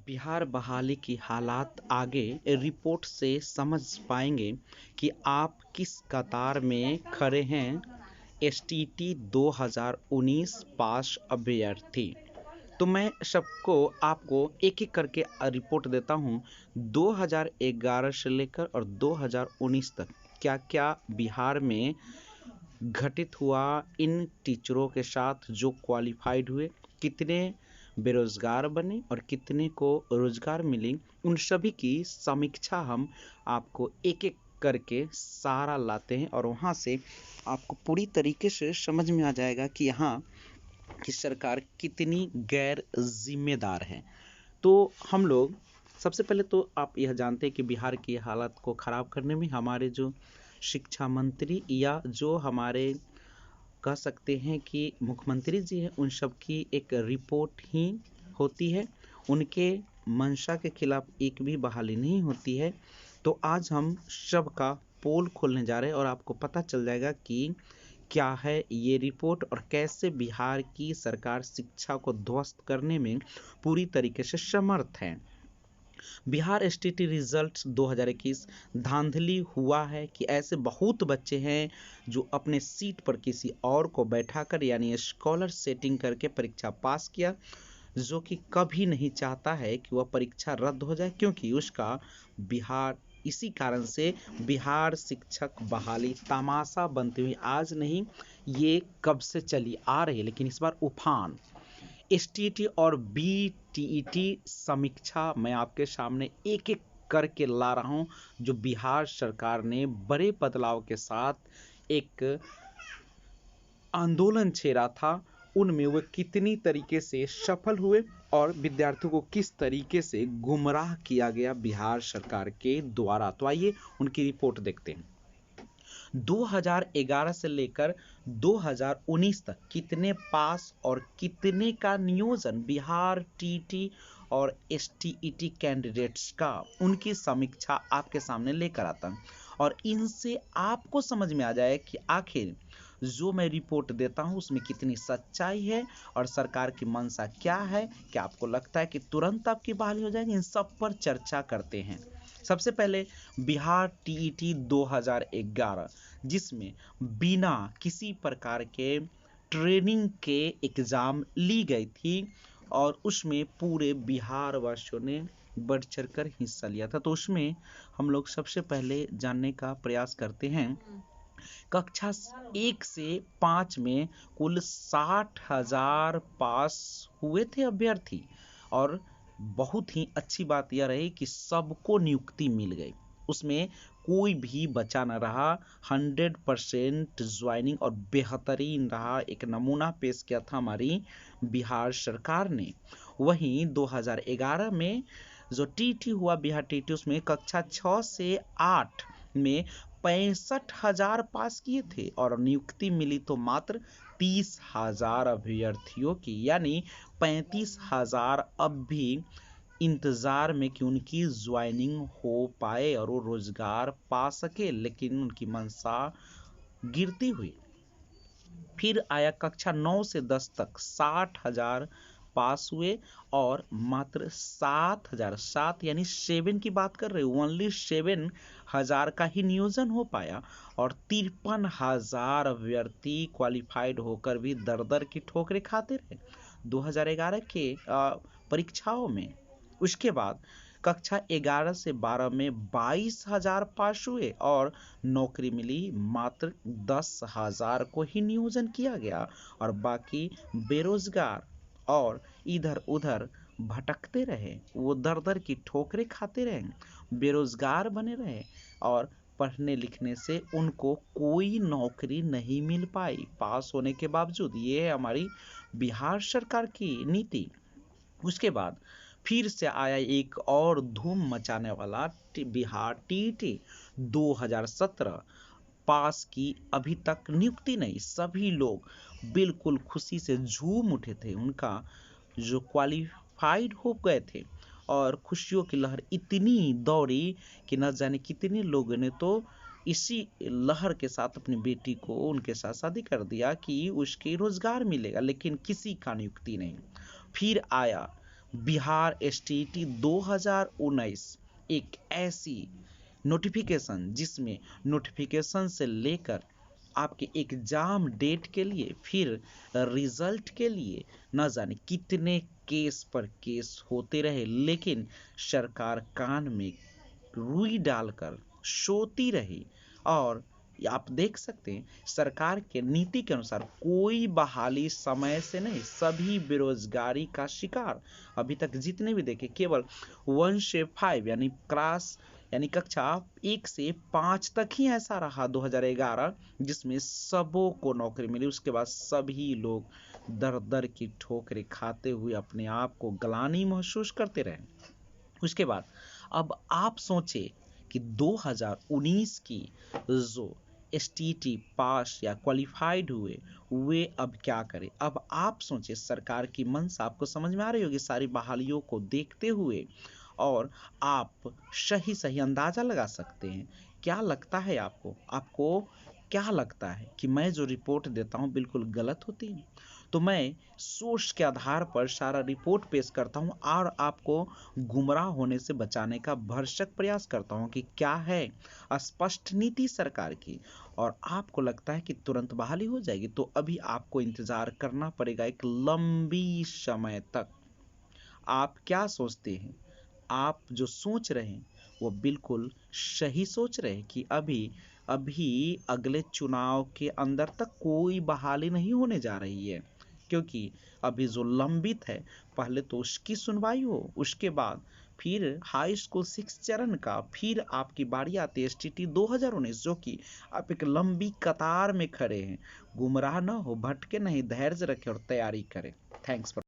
बिहार बहाली की हालात आगे रिपोर्ट से समझ पाएंगे कि आप किस कतार में खड़े हैं। एसटीटी 2019 पास अभ्यर्थी। तो मैं सबको आपको एक एक करके रिपोर्ट देता हूं। 2011 से लेकर और 2019 तक क्या क्या बिहार में घटित हुआ, इन टीचरों के साथ जो क्वालिफाइड हुए, कितने बेरोजगार बने और कितने को रोजगार मिली, उन सभी की समीक्षा हम आपको एक एक करके सारा लाते हैं और वहाँ से आपको पूरी तरीके से समझ में आ जाएगा कि यहाँ की सरकार कितनी गैर जिम्मेदार है। तो हम लोग सबसे पहले तो आप यह जानते हैं कि बिहार की हालत को ख़राब करने में हमारे जो शिक्षा मंत्री या जो हमारे कह सकते हैं कि मुख्यमंत्री जी हैं, उन सब की एक रिपोर्ट ही होती है। उनके मंशा के खिलाफ एक भी बहाली नहीं होती है। तो आज हम सबका पोल खोलने जा रहे हैं और आपको पता चल जाएगा कि क्या है ये रिपोर्ट और कैसे बिहार की सरकार शिक्षा को ध्वस्त करने में पूरी तरीके से समर्थ है। बिहार एसटीटी रिजल्ट्स 2021 धांधली हुआ है कि ऐसे बहुत बच्चे हैं जो अपने सीट पर किसी और को बैठाकर यानी स्कॉलर सेटिंग करके परीक्षा पास किया, जो कि कभी नहीं चाहता है कि वह परीक्षा रद्द हो जाए, क्योंकि उसका बिहार इसी कारण से बिहार शिक्षक बहाली तमाशा बनती हुई आज नहीं, ये कब से चली आ रही है, लेकिन इस बार उफान। एसटीईटी और बीटीईटी समीक्षा मैं आपके सामने एक एक करके ला रहा हूं, जो बिहार सरकार ने बड़े बदलाव के साथ एक आंदोलन छेड़ा था, उनमें वे कितनी तरीके से सफल हुए और विद्यार्थियों को किस तरीके से गुमराह किया गया बिहार सरकार के द्वारा। तो आइए उनकी रिपोर्ट देखते हैं। 2011 से लेकर 2019 तक कितने पास और कितने का नियोजन बिहार टीटी और एसटीईटी कैंडिडेट्स का, उनकी समीक्षा आपके सामने लेकर आता हूं और इनसे आपको समझ में आ जाए कि आखिर जो मैं रिपोर्ट देता हूं उसमें कितनी सच्चाई है और सरकार की मंशा क्या है। क्या आपको लगता है कि तुरंत आपकी बहाली हो जाएगी? इन सब पर चर्चा करते हैं। सबसे पहले बिहार टीईटी 2011, जिसमें बिना किसी प्रकार के ट्रेनिंग के एग्जाम ली गई थी और उसमें पूरे बिहार वासियों ने बढ़ चढ़कर हिस्सा लिया था। तो उसमें हम लोग सबसे पहले जानने का प्रयास करते हैं। कक्षा 1 से 5 में कुल 60,000 पास हुए थे अभ्यर्थी और बहुत ही अच्छी बात यह रही कि सबको नियुक्ति मिल गई, उसमें कोई भी बचा न रहा। 100% ज्वाइनिंग और बेहतरीन रहा, एक नमूना पेश किया था हमारी बिहार सरकार ने। वहीं 2011 में जो टीटी हुआ बिहार टीटी, उसमें कक्षा 6 से 8 में 65,000 पास किए थे और नियुक्ति मिली तो मात्र 30,000 अभ्यर्थियों की, यानी 35,000 अब भी इंतजार में कि उनकी ज्वाइनिंग हो पाए और वो रोजगार पा सके, लेकिन उनकी मंशा गिरती हुई। फिर आया कक्षा 9 से 10 तक 60,000 पास हुए और मात्र 7,000, 7 यानी 7 की बात कर रहे हो, ओनली 7,000 का ही नियोजन हो पाया और 53,000 अभ्यर्थी क्वालिफाइड होकर भी दर दर की ठोकरें खाते रहे 2011 के परीक्षाओं में। उसके बाद कक्षा 11 से 12 में 22,000 पास हुए और नौकरी मिली मात्र 10,000 को ही नियोजन किया गया और बाकी बेरोजगार और इधर उधर भटकते रहे, वो दर दर की ठोकरें खाते रहे, बेरोजगार बने रहे और पढ़ने लिखने से उनको कोई नौकरी नहीं मिल पाई पास होने के बावजूद। ये है हमारी बिहार सरकार की नीति। उसके बाद फिर से आया एक और धूम मचाने वाला बिहार टीटी 2017 पास की अभी तक नियुक्ति नहीं। सभी लोग बिल्कुल खुशी से झूम उठे थे, उनका जो क्वालिफाइड हो गए थे और खुशियों की लहर इतनी दौड़ी कि न जाने कितने लोगों ने तो इसी लहर के साथ अपनी बेटी को उनके साथ शादी कर दिया कि उसके रोजगार मिलेगा, लेकिन किसी का नियुक्ति नहीं। फिर आया बिहार एसटीईटी 2019 एक ऐसी नोटिफिकेशन जिसमें नोटिफिकेशन से लेकर आपके एग्जाम डेट के लिए, फिर रिजल्ट के लिए न जाने कितने केस पर केस होते रहे, लेकिन सरकार कान में रुई डालकर सोती रही। और आप देख सकते हैं सरकार के नीति के अनुसार कोई बहाली समय से नहीं, सभी बेरोजगारी का शिकार। अभी तक जितने भी देखे केवल 1 से 5 यानी कक्षा 1 से 5 तक ही ऐसा रहा 2011, जिसमें सबों को नौकरी मिली। उसके बाद सभी लोग दर दर की ठोकरें खाते हुए अपने आप को ग्लानि महसूस करते रहे। उसके बाद अब आप सोचे कि 2019 की जो एसटीटी पास या क्वालिफाइड हुए वे अब क्या करें। अब आप सोचे सरकार की मंशा आपको समझ में आ रही होगी सारी बहालियों को देखते हुए, और आप सही सही अंदाजा लगा सकते हैं। क्या लगता है आपको क्या लगता है कि मैं जो रिपोर्ट देता हूं बिल्कुल गलत होती है? तो मैं सोर्स के आधार पर सारा रिपोर्ट पेश करता हूं और आपको गुमराह होने से बचाने का भरसक प्रयास करता हूं कि क्या है स्पष्ट नीति सरकार की, और आपको लगता है कि तुरंत बहाली हो जाएगी, तो अभी आपको इंतजार करना पड़ेगा एक लंबी समय तक। आप क्या सोचते हैं? आप जो सोच रहे हैं वो बिल्कुल सही सोच रहे हैं कि अभी अभी अगले चुनाव के अंदर तक कोई बहाली नहीं होने जा रही है, क्योंकि अभी जो लंबित है पहले तो उसकी सुनवाई हो, उसके बाद फिर हाई स्कूल 6 चरण का, फिर आपकी बारी आती है एसटीटी 2019, जो कि आप एक लंबी कतार में खड़े हैं। गुमराह ना हो, भटके नहीं, धैर्य रखें और तैयारी करें। Thanks for